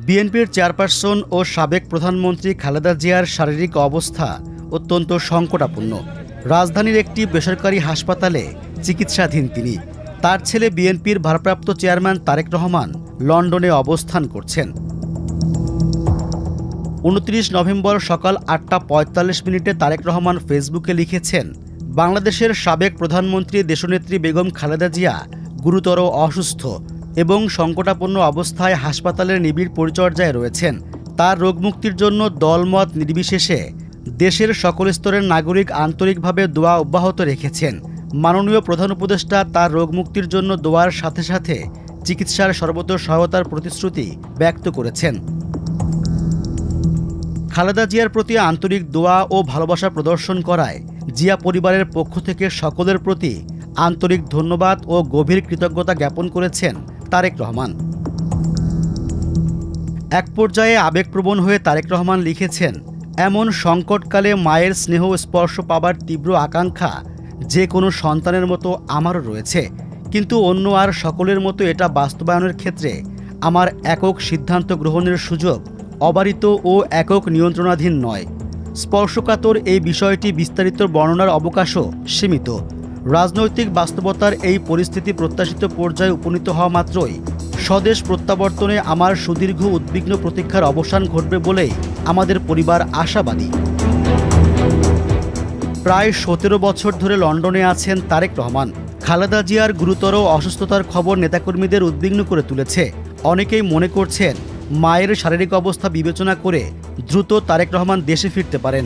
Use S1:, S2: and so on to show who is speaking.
S1: বিএনপির চেয়ারপারসন ও সাবেক প্রধানমন্ত্রী খালেদা জিয়ার শারীরিক অবস্থা অত্যন্ত সংকটাপন্ন। রাজধানীর একটি বেসরকারি হাসপাতালে চিকিৎসাধীন তিনি। তার ছেলে বিএনপির ভারপ্রাপ্ত চেয়ারম্যান তারেক রহমান লন্ডনে অবস্থান করছেন। 29 নভেম্বর সকাল 8টা 45 তারেক রহমান ফেসবুকে লিখেছেন, বাংলাদেশের সাবেক প্রধানমন্ত্রী দেশনেত্রী বেগম খালেদা জিয়া গুরুতর অসুস্থ এবং সংকটাপন্ন অবস্থায় হাসপাতালের নিবিড় পরিচর্যায় রয়েছেন। তার রোগমুক্তির জন্য দলমত নির্বিশেষে দেশের সকল স্তরের নাগরিক আন্তরিকভাবে দোয়া অব্যাহত রেখেছেন। মাননীয় প্রধান উপদেষ্টা তার রোগমুক্তির জন্য দোয়ার সাথে সাথে চিকিৎসার সর্বত সহায়তার প্রতিশ্রুতি ব্যক্ত করেছেন। খালেদা জিয়ার প্রতি আন্তরিক দোয়া ও ভালোবাসা প্রদর্শন করায় জিয়া পরিবারের পক্ষ থেকে সকলের প্রতি আন্তরিক ধন্যবাদ ও গভীর কৃতজ্ঞতা জ্ঞাপন করেছেন তারেক রহমান। এক পর্যায়ে আবেগপ্রবণ হয়ে তারেক রহমান লিখেছেন, এমন সংকটকালে মায়ের স্নেহ স্পর্শ পাবার তীব্র আকাঙ্ক্ষা যে কোনো সন্তানের মতো আমারও রয়েছে, কিন্তু অন্য আর সকলের মতো এটা বাস্তবায়নের ক্ষেত্রে আমার একক সিদ্ধান্ত গ্রহণের সুযোগ অবারিত ও একক নিয়ন্ত্রণাধীন নয়। স্পর্শকাতর এই বিষয়টি বিস্তারিত বর্ণনার অবকাশও সীমিত। রাজনৈতিক বাস্তবতার এই পরিস্থিতি প্রত্যাশিত পর্যায়ে উপনীত হওয়া মাত্রই স্বদেশ প্রত্যাবর্তনে আমার সুদীর্ঘ উদ্বিগ্ন প্রতীক্ষার অবসান ঘটবে বলেই আমাদের পরিবার আশাবাদী। প্রায় 17 বছর ধরে লন্ডনে আছেন তারেক রহমান। খালেদা জিয়ার গুরুতর অসুস্থতার খবর নেতাকর্মীদের উদ্বিগ্ন করে তুলেছে। অনেকেই মনে করছেন মায়ের শারীরিক অবস্থা বিবেচনা করে দ্রুত তারেক রহমান দেশে ফিরতে পারেন।